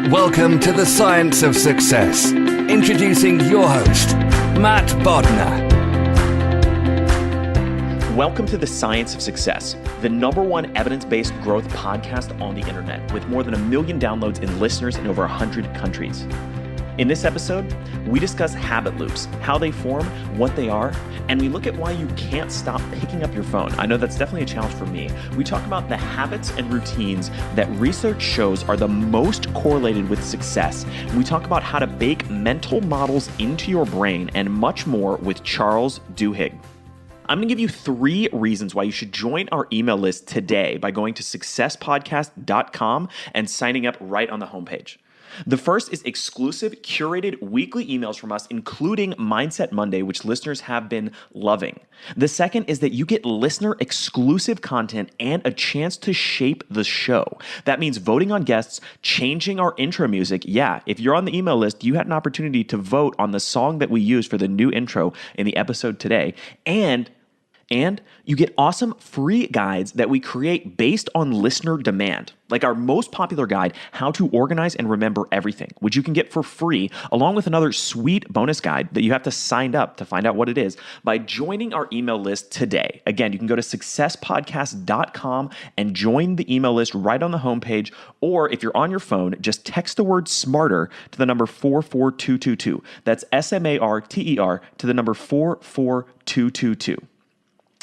Welcome to the Science of Success. Introducing your host, Matt Bodnar. Welcome to the Science of Success, the #1 evidence-based growth podcast on the internet, with more than 1 million downloads and listeners in over 100 countries. In this episode, we discuss habit loops, how they form, what they are, and we look at why you can't stop picking up your phone. I know that's definitely a challenge for me. We talk about the habits and routines that research shows are the most correlated with success. We talk about how to bake mental models into your brain and much more with Charles Duhigg. I'm going to give you 3 reasons why you should join our email list today by going to successpodcast.com and signing up right on the homepage. The first is exclusive, curated weekly emails from us, including Mindset Monday, which listeners have been loving. The second is that you get listener-exclusive content and a chance to shape the show. That means voting on guests, changing our intro music. Yeah, if you're on the email list, you had an opportunity to vote on the song that we use for the new intro in the episode today. And you get awesome free guides that we create based on listener demand, like our most popular guide, How to Organize and Remember Everything, which you can get for free, along with another sweet bonus guide that you have to sign up to find out what it is by joining our email list today. Again, you can go to successpodcast.com and join the email list right on the homepage, or if you're on your phone, just text the word SMARTER to the number 44222. That's SMARTER to the number 44222.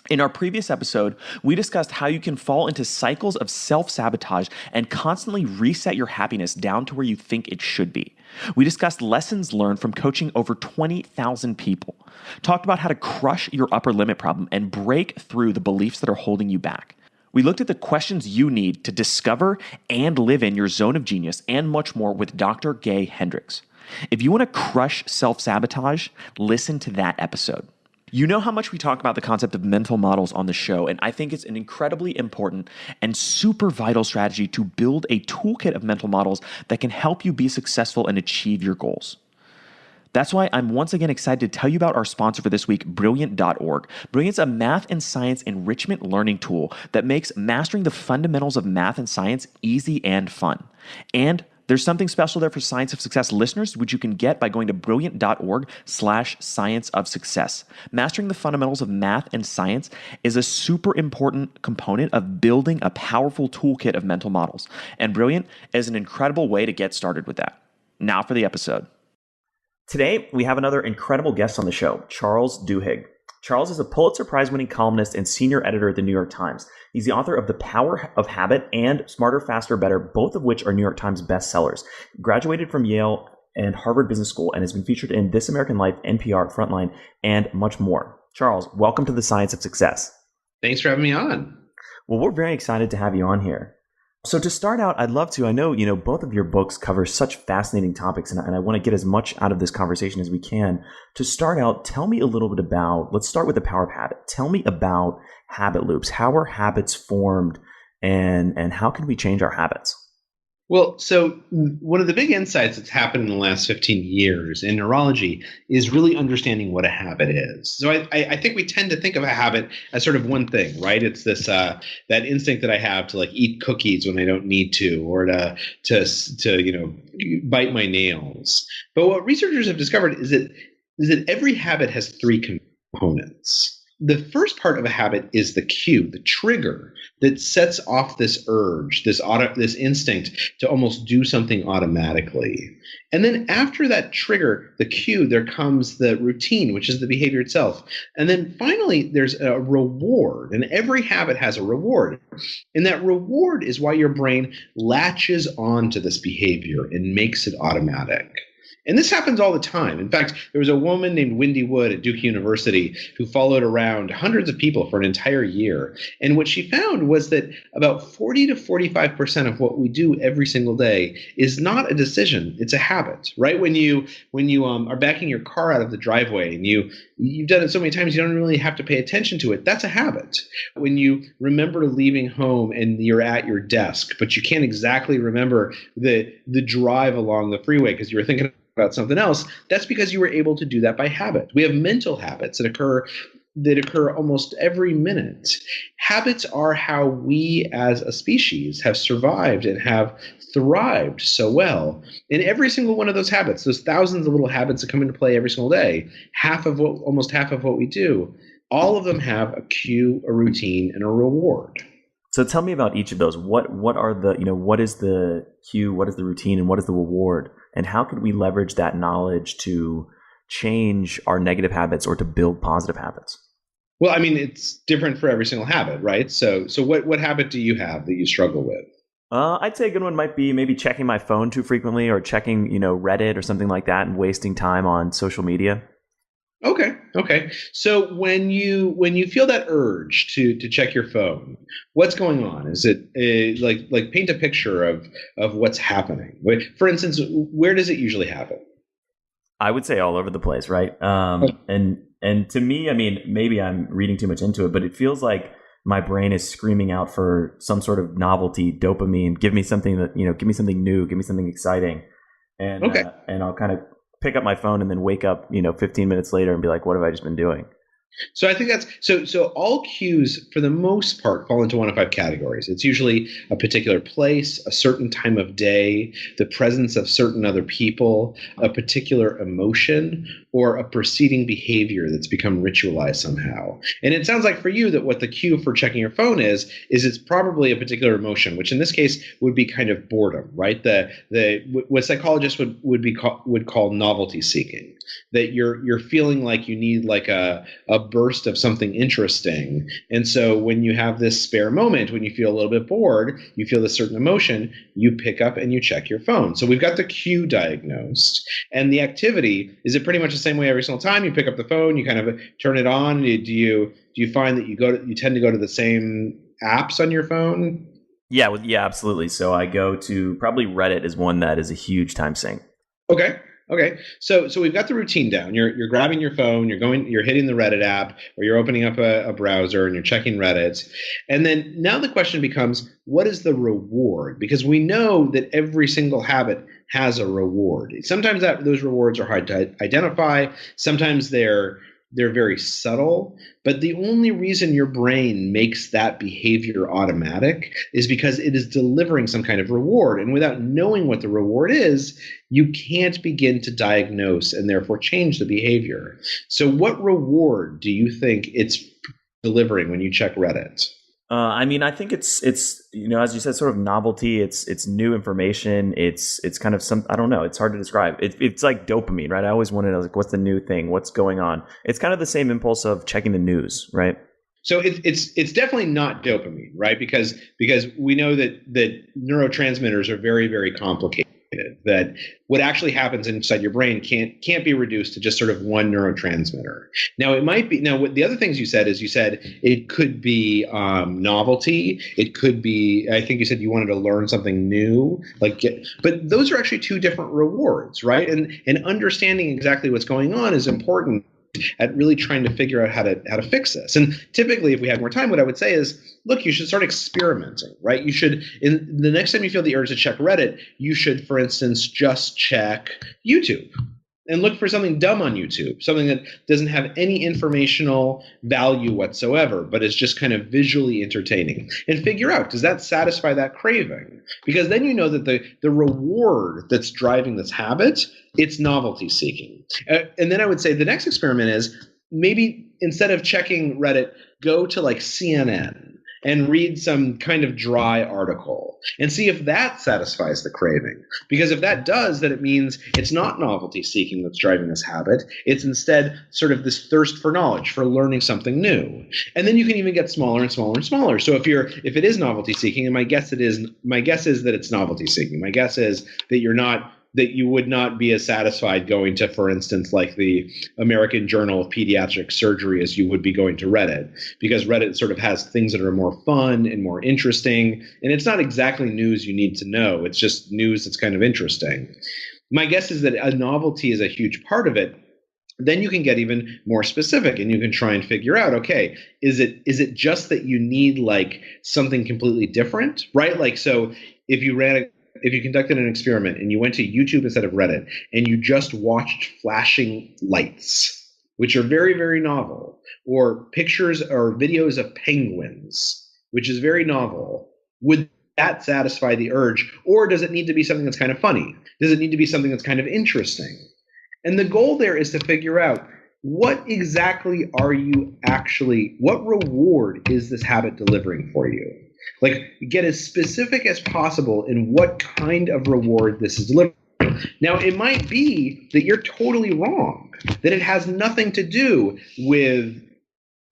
In our previous episode, we discussed how you can fall into cycles of self-sabotage and constantly reset your happiness down to where you think it should be. We discussed lessons learned from coaching over 20,000 people, talked about how to crush your upper limit problem and break through the beliefs that are holding you back. We looked at the questions you need to discover and live in your zone of genius and much more with Dr. Gay Hendricks. If you want to crush self-sabotage, listen to that episode. You know how much we talk about the concept of mental models on the show, and I think it's an incredibly important and super vital strategy to build a toolkit of mental models that can help you be successful and achieve your goals. That's why I'm once again excited to tell you about our sponsor for this week, Brilliant.org. Brilliant's a math and science enrichment learning tool that makes mastering the fundamentals of math and science easy and fun. And there's something special there for Science of Success listeners, which you can get by going to brilliant.org/science of success. Mastering the fundamentals of math and science is a super important component of building a powerful toolkit of mental models. And Brilliant is an incredible way to get started with that. Now for the episode. Today, we have another incredible guest on the show, Charles Duhigg. Charles is a Pulitzer Prize-winning columnist and senior editor at the New York Times. He's the author of The Power of Habit and Smarter, Faster, Better, both of which are New York Times bestsellers. Graduated from Yale and Harvard Business School and has been featured in This American Life, N.P.R, Frontline, and much more. Charles, welcome to the Science of Success. Thanks for having me on. Well, we're very excited to have you on here. So to start out, I'd love to, I know, both of your books cover such fascinating topics, and I want to get as much out of this conversation as we can. To start out, tell me a little bit about, let's start with The Power of Habit. Tell me about habit loops. How are habits formed, and how can we change our habits? Well, so one of the big insights that's happened in the last 15 years in neurology is really understanding what a habit is. So I think we tend to think of a habit as sort of one thing, right? It's this that instinct that I have to eat cookies when I don't need to, or to bite my nails. But what researchers have discovered is that every habit has 3 components. The first part of a habit is the cue, the trigger that sets off this urge, this instinct to almost do something automatically. And then after that trigger, the cue, there comes the routine, which is the behavior itself. And then finally, there's a reward, and every habit has a reward. And that reward is why your brain latches onto this behavior and makes it automatic. And this happens all the time. In fact, there was a woman named Wendy Wood at Duke University who followed around hundreds of people for an entire year. And what she found was that about 40 to 45% of what we do every single day is not a decision, it's a habit, right? When you are backing your car out of the driveway and you've done it so many times you don't really have to pay attention to it, that's a habit. When you remember leaving home and you're at your desk, but you can't exactly remember the drive along the freeway because you were thinking about something else, that's because you were able to do that by habit. We have mental habits that occur that occur almost every minute. Habits are how we as a species have survived and have thrived so well. In every single one of those habits, those thousands of little habits that come into play every single day, almost half of what we do, all of them have a cue, a routine, and a reward. So tell me about each of those. What are the, what is the cue, what is the routine, and what is the reward? And how can we leverage that knowledge to change our negative habits or to build positive habits? Well, I mean, it's different for every single habit, right? So what habit do you have that you struggle with? I'd say a good one might be maybe checking my phone too frequently, or checking, Reddit or something like that, and wasting time on social media. Okay. So when you feel that urge to check your phone, what's going on? Is it like paint a picture of what's happening? For instance, where does it usually happen? I would say all over the place, right? And to me, I mean, maybe I'm reading too much into it, but it feels like my brain is screaming out for some sort of novelty, dopamine. Give me something that, give me something new, give me something exciting, and I'll kind of pick up my phone and then wake up, 15 minutes later and be like, what have I just been doing? So I think that's so all cues for the most part fall into one of 5 categories. It's usually a particular place, a certain time of day, the presence of certain other people, a particular emotion, or a preceding behavior that's become ritualized somehow. And it sounds like for you that what the cue for checking your phone is it's probably a particular emotion, which in this case would be kind of boredom, right? What psychologists would call novelty seeking. That you're feeling like you need like a burst of something interesting. And so when you have this spare moment, when you feel a little bit bored, you feel this certain emotion, you pick up and you check your phone. So we've got the cue diagnosed. And the activity, is it pretty much the same way every single time? You pick up the phone, you kind of turn it on. Do you find that you tend to go to the same apps on your phone? Yeah, absolutely. So I go to probably Reddit is one that is a huge time sink. Okay. So we've got the routine down. You're grabbing your phone, you're hitting the Reddit app, or you're opening up a browser and you're checking Reddit. And then now the question becomes, what is the reward? Because we know that every single habit has a reward. Sometimes those rewards are hard to identify. Sometimes they're very subtle, but the only reason your brain makes that behavior automatic is because it is delivering some kind of reward. And without knowing what the reward is, you can't begin to diagnose and therefore change the behavior. So what reward do you think it's delivering when you check Reddit? I mean, I think it's as you said, sort of novelty. It's new information. It's kind of I don't know. It's hard to describe. It's like dopamine, right? I always wanted to like, what's the new thing? What's going on? It's kind of the same impulse of checking the news, right? So it's definitely not dopamine, right? Because we know that neurotransmitters are very, very complicated. That what actually happens inside your brain can't be reduced to just sort of one neurotransmitter. Now it might be. Now what the other things you said it could be novelty. It could be. I think you said you wanted to learn something new. But those are actually 2 different rewards, right? And understanding exactly what's going on is important at really trying to figure out how to fix this. And typically, if we had more time, what I would say is, look, you should start experimenting, right? You should, in the next time you feel the urge to check Reddit, you should, for instance, just check YouTube and look for something dumb on YouTube, something that doesn't have any informational value whatsoever, but is just kind of visually entertaining, and figure out, does that satisfy that craving? Because then you know that the reward that's driving this habit, it's novelty seeking. And then I would say the next experiment is maybe instead of checking Reddit, go to like CNN and read some kind of dry article and see if that satisfies the craving. Because if that does, then it means it's not novelty seeking that's driving this habit. It's instead sort of this thirst for knowledge, for learning something new. And then you can even get smaller and smaller and smaller. So if it is novelty seeking, and my guess is that it's novelty seeking. My guess is that you would not be as satisfied going to, for instance, like the American Journal of Pediatric Surgery as you would be going to Reddit, because Reddit sort of has things that are more fun and more interesting. And it's not exactly news you need to know. It's just news that's kind of interesting. My guess is that a novelty is a huge part of it. Then you can get even more specific and you can try and figure out, okay, is it just that you need like something completely different, right? Like, so if you conducted an experiment and you went to YouTube instead of Reddit and you just watched flashing lights, which are very, very novel, or pictures or videos of penguins, which is very novel, would that satisfy the urge? Or does it need to be something that's kind of funny? Does it need to be something that's kind of interesting? And the goal there is to figure out what exactly what reward is this habit delivering for you? Like, get as specific as possible in what kind of reward this is delivering. Now, it might be that you're totally wrong, that it has nothing to do with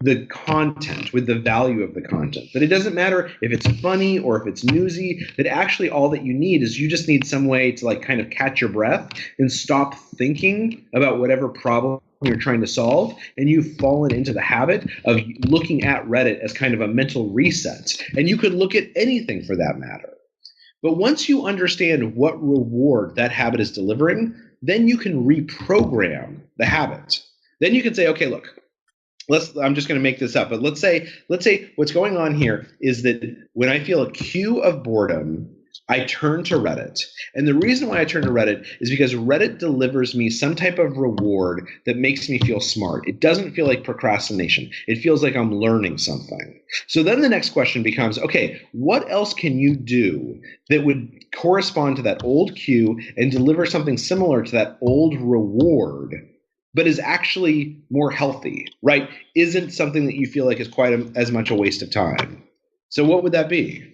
the content, with the value of the content, that it doesn't matter if it's funny or if it's newsy, that actually all that you need is you just need some way to like kind of catch your breath and stop thinking about whatever problem you're trying to solve, and you've fallen into the habit of looking at Reddit as kind of a mental reset. And you could look at anything for that matter. But once you understand what reward that habit is delivering, then you can reprogram the habit. Then you can say, okay, look, I'm just going to make this up, but let's say what's going on here is that when I feel a cue of boredom, I turn to Reddit. And the reason why I turn to Reddit is because Reddit delivers me some type of reward that makes me feel smart. It doesn't feel like procrastination. It feels like I'm learning something. So then the next question becomes, okay, what else can you do that would correspond to that old cue and deliver something similar to that old reward, but is actually more healthy, right? Isn't something that you feel like is quite as much a waste of time. So what would that be?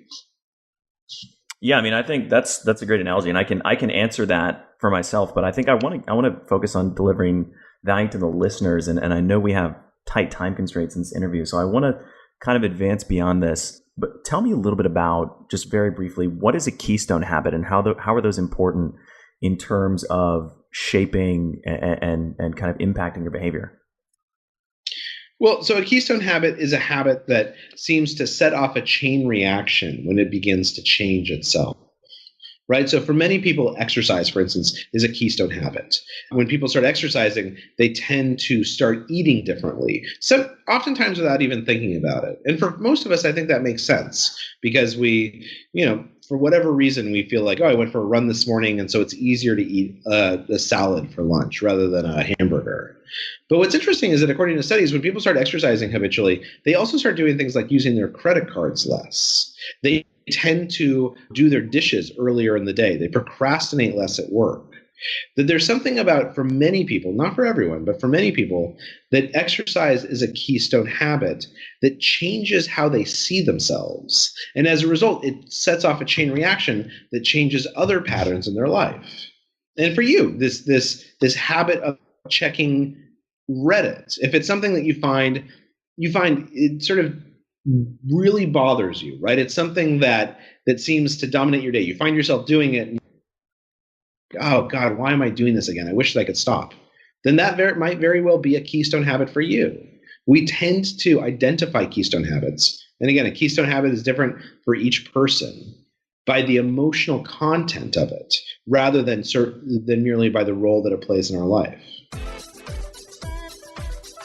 Yeah, I mean, I think that's a great analogy, and I can answer that for myself. But I think I want to focus on delivering value to the listeners, and I know we have tight time constraints in this interview, so I want to kind of advance beyond this. But tell me a little bit about, just very briefly, what is a keystone habit, and how are those important in terms of shaping and kind of impacting your behavior? Well, so a keystone habit is a habit that seems to set off a chain reaction when it begins to change itself, right? So for many people, exercise, for instance, is a keystone habit. When people start exercising, they tend to start eating differently, so oftentimes without even thinking about it. And for most of us, I think that makes sense because we, for whatever reason, we feel like, oh, I went for a run this morning, and so it's easier to eat a salad for lunch rather than a hamburger. But what's interesting is that according to studies, when people start exercising habitually, they also start doing things like using their credit cards less. They tend to do their dishes earlier in the day. They procrastinate less at work. That there's something about, for many people, not for everyone, but for many people, that exercise is a keystone habit that changes how they see themselves. And as a result, it sets off a chain reaction that changes other patterns in their life. And for you, this habit of checking Reddit, if it's something that you find it sort of really bothers you, right? It's something that seems to dominate your day. You find yourself doing it, and, oh God, why am I doing this again? I wish that I could stop. Then that might very well be a keystone habit for you. We tend to identify keystone habits. And again, a keystone habit is different for each person by the emotional content of it, rather than merely by the role that it plays in our life.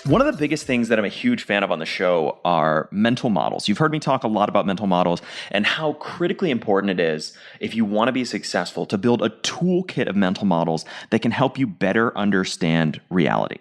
One of the biggest things that I'm a huge fan of on the show are mental models. You've heard me talk a lot about mental models and how critically important it is, if you want to be successful, to build a toolkit of mental models that can help you better understand reality.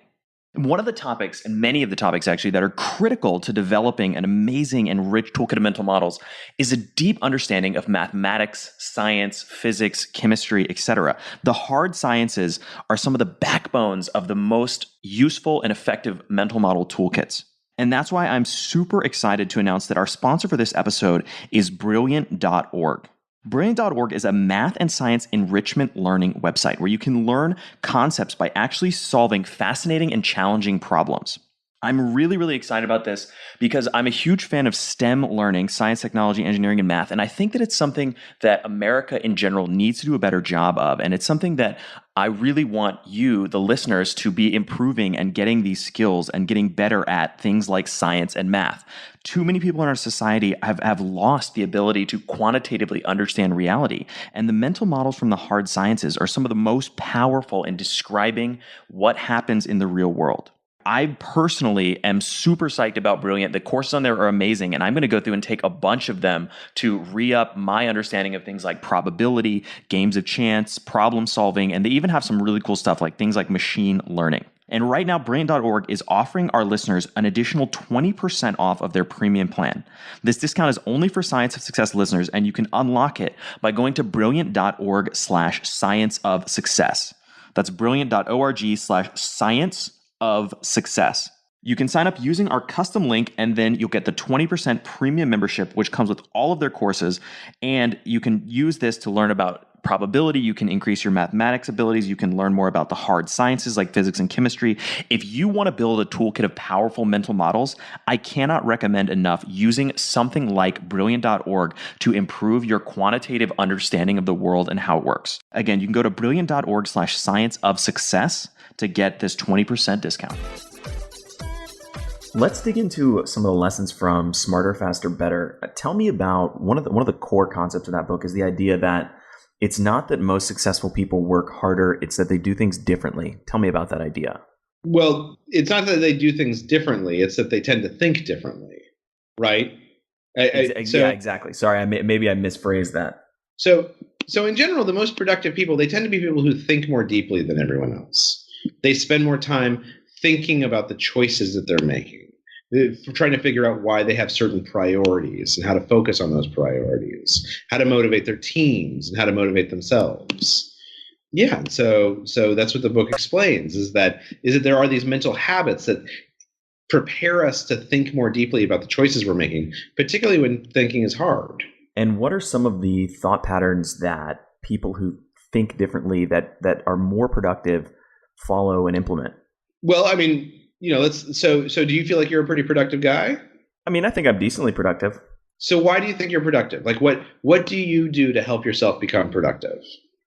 One of the topics, and many of the topics actually, that are critical to developing an amazing and rich toolkit of mental models is a deep understanding of mathematics, science, physics, chemistry, etc. The hard sciences are some of the backbones of the most useful and effective mental model toolkits. And that's why I'm super excited to announce that our sponsor for this episode is Brilliant.org. Brilliant.org is a math and science enrichment learning website where you can learn concepts by actually solving fascinating and challenging problems. I'm really, really excited about this because I'm a huge fan of STEM learning, science, technology, engineering, and math. And I think that it's something that America in general needs to do a better job of. And it's something that I really want you, the listeners, to be improving and getting these skills and getting better at things like science and math. Too many people in our society have lost the ability to quantitatively understand reality. And the mental models from the hard sciences are some of the most powerful in describing what happens in the real world. I personally am super psyched about Brilliant. The courses on there are amazing, and I'm going to go through and take a bunch of them to re-up my understanding of things like probability, games of chance, problem solving, and they even have some really cool stuff like things like machine learning. And right now, Brilliant.org is offering our listeners an additional 20% off of their premium plan. This discount is only for Science of Success listeners, and you can unlock it by going to brilliant.org/science of success. That's brilliant.org/science of success. You can sign up using our custom link, and then you'll get the 20% premium membership, which comes with all of their courses. And you can use this to learn about probability. You can increase your mathematics abilities. You can learn more about the hard sciences like physics and chemistry. If you want to build a toolkit of powerful mental models, I cannot recommend enough using something like Brilliant.org to improve your quantitative understanding of the world and how it works. Again, you can go to Brilliant.org/science of success to get this 20% discount. Let's dig into some of the lessons from Smarter, Faster, Better. Tell me about one of the core concepts of that book is the idea that it's not that most successful people work harder, it's that they do things differently. Tell me about that idea. Well, it's not that they do things differently, it's that they tend to think differently, right? Yeah, exactly. Sorry, maybe I misphrased that. So in general, the most productive people, they tend to be people who think more deeply than everyone else. They spend more time thinking about the choices that they're making. They're trying to figure out why they have certain priorities and how to focus on those priorities, how to motivate their teams and how to motivate themselves. Yeah, so that's what the book explains is that there are these mental habits that prepare us to think more deeply about the choices we're making, particularly when thinking is hard. And what are some of the thought patterns that people who think differently that are more productive follow and implement? Well, I mean, so do you feel like you're a pretty productive guy? I mean, I think I'm decently productive. So why do you think you're productive? Like what do you do to help yourself become productive?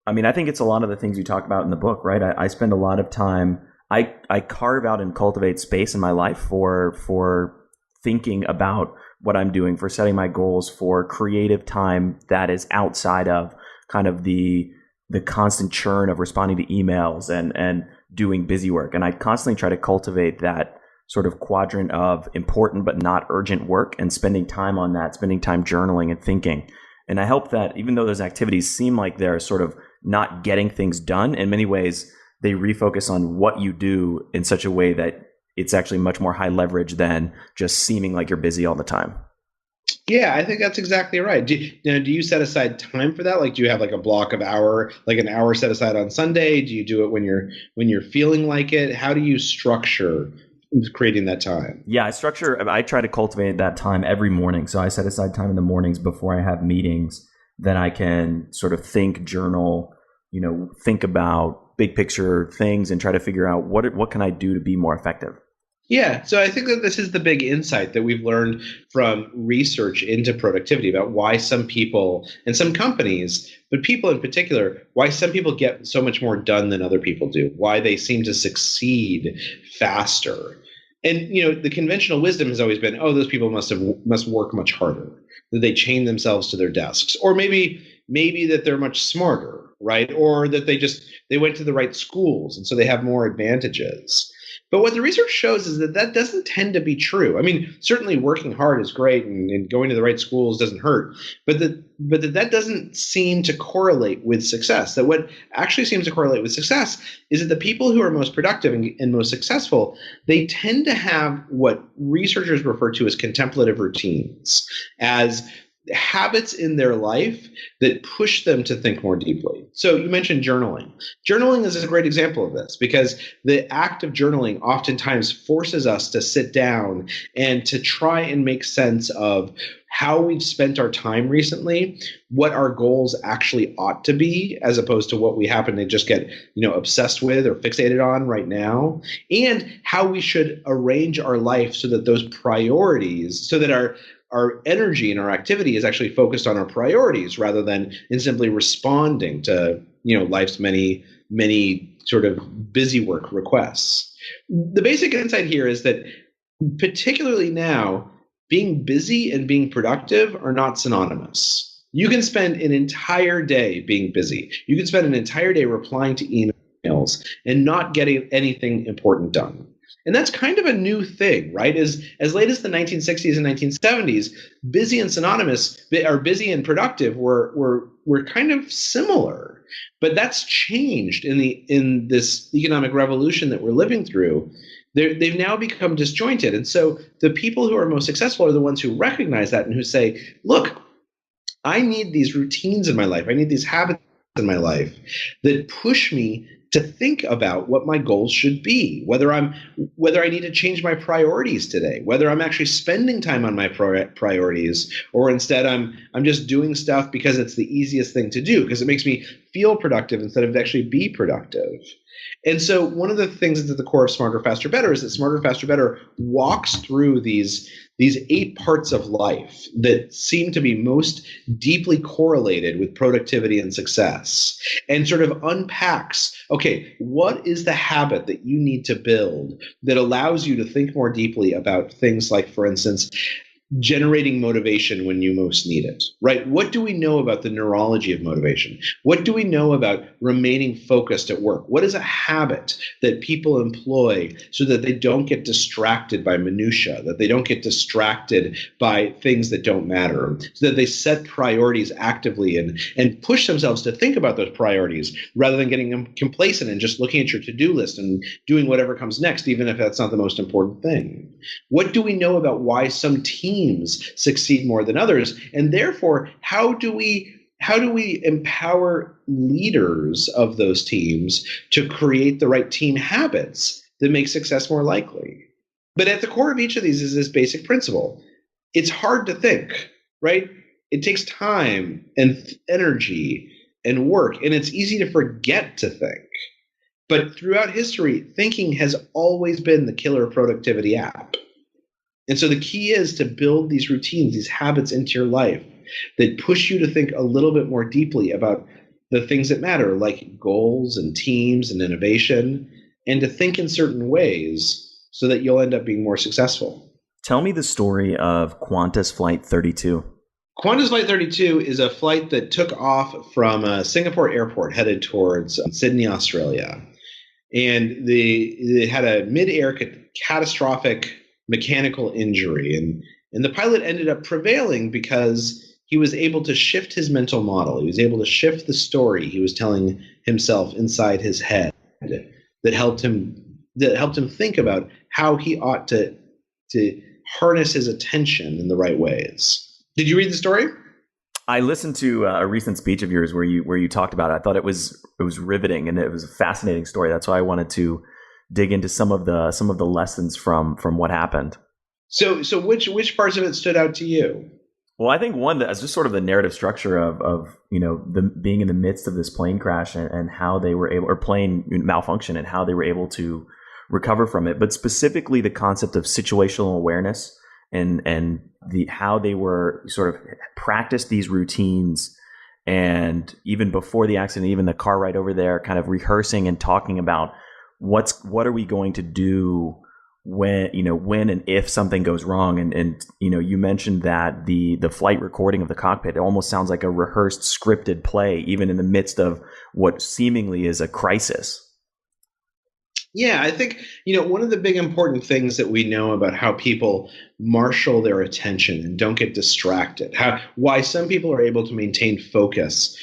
I mean, I think it's a lot of the things you talk about in the book, right? I spend a lot of time, I carve out and cultivate space in my life for thinking about what I'm doing, for setting my goals, for creative time that is outside of kind of the constant churn of responding to emails and doing busy work. And I constantly try to cultivate that sort of quadrant of important but not urgent work and spending time on that, spending time journaling and thinking. And I hope that even though those activities seem like they're sort of not getting things done, in many ways, they refocus on what you do in such a way that it's actually much more high leverage than just seeming like you're busy all the time. Yeah, I think that's exactly right. Do you set aside time for that? Like, do you have like a block of hour, like an hour set aside on Sunday? Do you do it when you're feeling like it? How do you structure creating that time? Yeah, I try to cultivate that time every morning. So I set aside time in the mornings before I have meetings. Then I can sort of think, journal, think about big picture things and try to figure out what can I do to be more effective. Yeah, so I think that this is the big insight that we've learned from research into productivity about why some people and some companies, but people in particular, why some people get so much more done than other people do, why they seem to succeed faster. And the conventional wisdom has always been, those people must work much harder, that they chain themselves to their desks, or maybe that they're much smarter, right? Or that they went to the right schools and so they have more advantages. But what the research shows is that doesn't tend to be true. I mean, certainly working hard is great and going to the right schools doesn't hurt, but that doesn't seem to correlate with success. That what actually seems to correlate with success is that the people who are most productive and most successful, they tend to have what researchers refer to as contemplative routines, as habits in their life that push them to think more deeply. So you mentioned journaling. Journaling is a great example of this because the act of journaling oftentimes forces us to sit down and to try and make sense of how we've spent our time recently, what our goals actually ought to be, as opposed to what we happen to just get, obsessed with or fixated on right now, and how we should arrange our life so that those priorities, so that our energy and our activity is actually focused on our priorities rather than in simply responding to, life's many, many sort of busy work requests. The basic insight here is that particularly now, being busy and being productive are not synonymous. You can spend an entire day being busy. You can spend an entire day replying to emails and not getting anything important done. And that's kind of a new thing, right? As late as the 1960s and 1970s, busy and synonymous, or busy and productive were kind of similar. But that's changed in this economic revolution that we're living through. They've now become disjointed. And so the people who are most successful are the ones who recognize that and who say, look, I need these routines in my life. I need these habits in my life that push me to think about what my goals should be, whether I need to change my priorities today, whether I'm actually spending time on my priorities, or instead I'm just doing stuff because it's the easiest thing to do, because it makes me feel productive instead of actually be productive. And so one of the things that's at the core of Smarter, Faster, Better is that Smarter, Faster, Better walks through these 8 parts of life that seem to be most deeply correlated with productivity and success, and sort of unpacks, okay, what is the habit that you need to build that allows you to think more deeply about things like, for instance, generating motivation when you most need it, right? What do we know about the neurology of motivation? What do we know about remaining focused at work? What is a habit that people employ so that they don't get distracted by minutia, that they don't get distracted by things that don't matter, so that they set priorities actively and push themselves to think about those priorities rather than getting complacent and just looking at your to-do list and doing whatever comes next, even if that's not the most important thing? What do we know about why some teams succeed more than others? And therefore, how do we empower leaders of those teams to create the right team habits that make success more likely? But at the core of each of these is this basic principle. It's hard to think, right? It takes time and energy and work, and it's easy to forget to think. But throughout history, thinking has always been the killer productivity app. And so the key is to build these routines, these habits into your life that push you to think a little bit more deeply about the things that matter, like goals and teams and innovation, and to think in certain ways so that you'll end up being more successful. Tell me the story of Qantas Flight 32. Qantas Flight 32 is a flight that took off from Singapore airport headed towards Sydney, Australia. And they had a mid-air catastrophic mechanical injury. And the pilot ended up prevailing because he was able to shift his mental model. He was able to shift the story he was telling himself inside his head that helped him think about how he ought to harness his attention in the right ways. Did you read the story? I listened to a recent speech of yours where you talked about it. I thought it was riveting, and it was a fascinating story. That's why I wanted to dig into some of the lessons from what happened. So which parts of it stood out to you? Well, I think one that's just sort of the narrative structure of the being in the midst of this plane crash and how they were able, or plane malfunction, and how they were able to recover from it. But specifically the concept of situational awareness and how they were sort of practiced these routines, and even before the accident, even the car ride over there, kind of rehearsing and talking about what are we going to do when and if something goes wrong. And you mentioned that the flight recording of the cockpit, it almost sounds like a rehearsed scripted play, even in the midst of what seemingly is a crisis. Yeah, I think, one of the big important things that we know about how people marshal their attention and don't get distracted, why some people are able to maintain focus,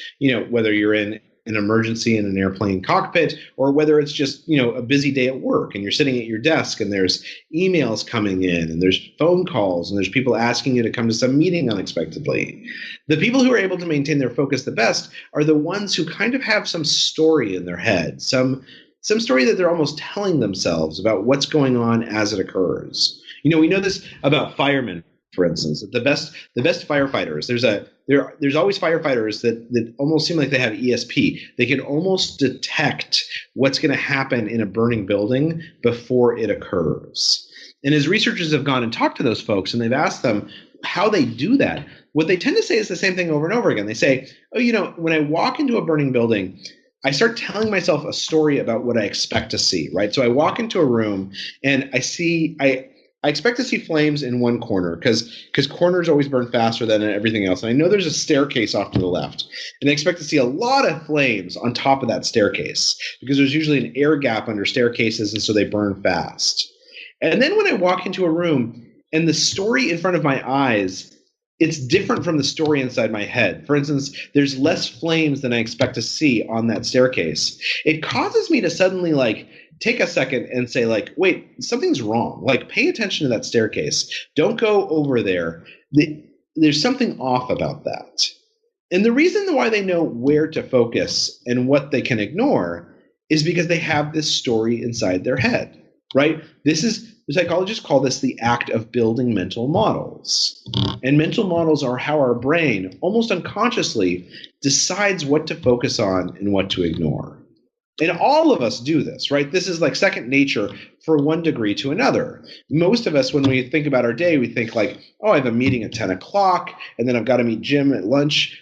whether you're in an emergency in an airplane cockpit, or whether it's just, a busy day at work and you're sitting at your desk and there's emails coming in and there's phone calls and there's people asking you to come to some meeting unexpectedly. The people who are able to maintain their focus the best are the ones who kind of have some story in their head, some story that they're almost telling themselves about what's going on as it occurs. We know this about firemen, for instance, that the best firefighters, there's always firefighters that almost seem like they have ESP. They can almost detect what's going to happen in a burning building before it occurs. And as researchers have gone and talked to those folks and they've asked them how they do that, what they tend to say is the same thing over and over again. They say, when I walk into a burning building, I start telling myself a story about what I expect to see, right? So I walk into a room and I expect to see flames in one corner because corners always burn faster than everything else. And I know there's a staircase off to the left. And I expect to see a lot of flames on top of that staircase because there's usually an air gap under staircases, and so they burn fast. And then when I walk into a room and the story in front of my eyes, it's different from the story inside my head. For instance, there's less flames than I expect to see on that staircase. It causes me to suddenly take a second and say wait, something's wrong. Pay attention to that staircase. Don't go over there. There's something off about that. And the reason why they know where to focus and what they can ignore is because they have this story inside their head, right? Psychologists call this the act of building mental models. And mental models are how our brain, almost unconsciously, decides what to focus on and what to ignore. And all of us do this, right? This is second nature for one degree to another. Most of us, when we think about our day, we think I have a meeting at 10 o'clock, and then I've got to meet Jim at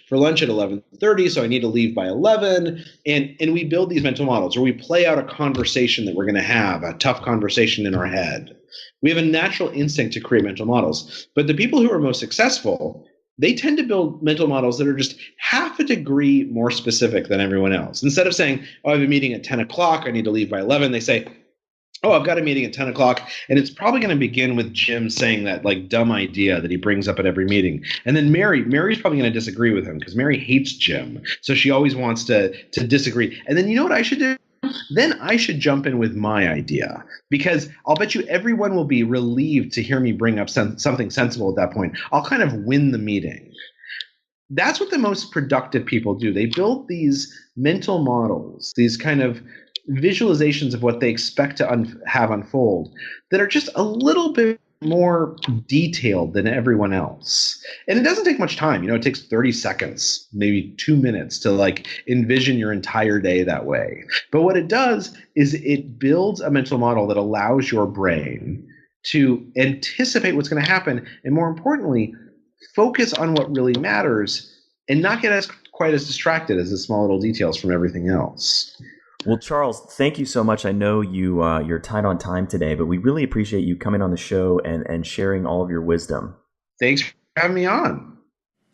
for lunch at 11:30, so I need to leave by 11. And we build these mental models, or we play out a conversation that we're going to have, a tough conversation in our head. We have a natural instinct to create mental models. But the people who are most successful, they tend to build mental models that are just half a degree more specific than everyone else. Instead of saying, I have a meeting at 10 o'clock, I need to leave by 11, they say, I've got a meeting at 10 o'clock, and it's probably going to begin with Jim saying that dumb idea that he brings up at every meeting. And then Mary's probably going to disagree with him because Mary hates Jim. So she always wants to disagree. And then you know what I should do? Then I should jump in with my idea, because I'll bet you everyone will be relieved to hear me bring up something sensible at that point. I'll kind of win the meeting. That's what the most productive people do. They build these mental models, these kind of visualizations of what they expect to have unfold that are just a little bit more detailed than everyone else. And it doesn't take much time. It takes 30 seconds, maybe 2 minutes to envision your entire day that way. But what it does is it builds a mental model that allows your brain to anticipate what's going to happen, and more importantly, focus on what really matters and not get quite as distracted as the small little details from everything else. Well, Charles, thank you so much. I know you're tight on time today, but we really appreciate you coming on the show and sharing all of your wisdom. Thanks for having me on.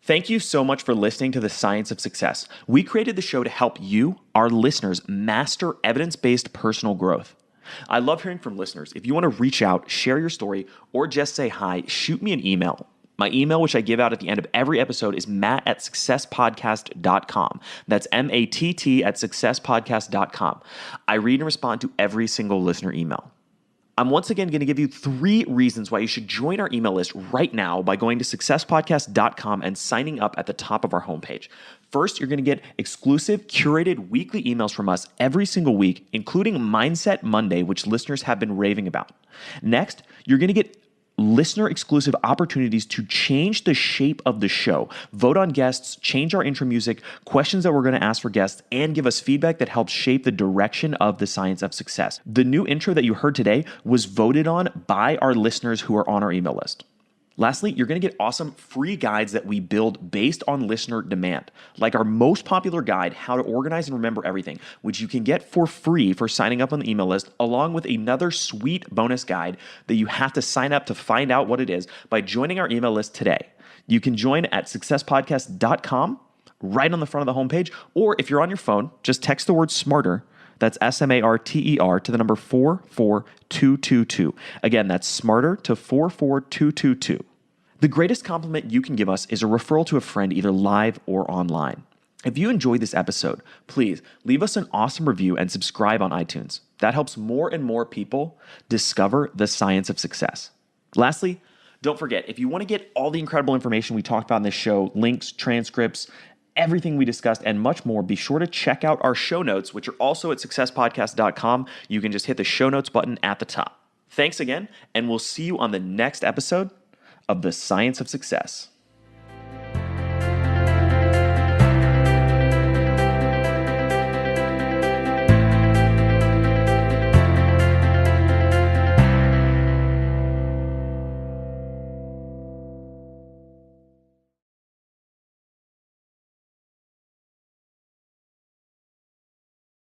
Thank you so much for listening to The Science of Success. We created the show to help you, our listeners, master evidence-based personal growth. I love hearing from listeners. If you want to reach out, share your story, or just say hi, shoot me an email. My email, which I give out at the end of every episode, is matt@successpodcast.com. That's MATT@successpodcast.com. I read and respond to every single listener email. I'm once again going to give you 3 reasons why you should join our email list right now by going to successpodcast.com and signing up at the top of our homepage. First, you're going to get exclusive, curated weekly emails from us every single week, including Mindset Monday, which listeners have been raving about. Next, you're going to get listener-exclusive opportunities to change the shape of the show, vote on guests, change our intro music, questions that we're going to ask for guests, and give us feedback that helps shape the direction of The Science of Success. The new intro that you heard today was voted on by our listeners who are on our email list. Lastly, you're going to get awesome free guides that we build based on listener demand, like our most popular guide, How to Organize and Remember Everything, which you can get for free for signing up on the email list, along with another sweet bonus guide that you have to sign up to find out what it is by joining our email list today. You can join at successpodcast.com, right on the front of the homepage, or if you're on your phone, just text the word SMARTER. That's SMARTER to the number 44222. Again, that's SMARTER to 44222. The greatest compliment you can give us is a referral to a friend, either live or online. If you enjoyed this episode, please leave us an awesome review and subscribe on iTunes. That helps more and more people discover the science of success. Lastly, don't forget, if you want to get all the incredible information we talked about in this show, links, transcripts, everything we discussed, and much more, be sure to check out our show notes, which are also at successpodcast.com. You can just hit the show notes button at the top. Thanks again, and we'll see you on the next episode of The Science of Success.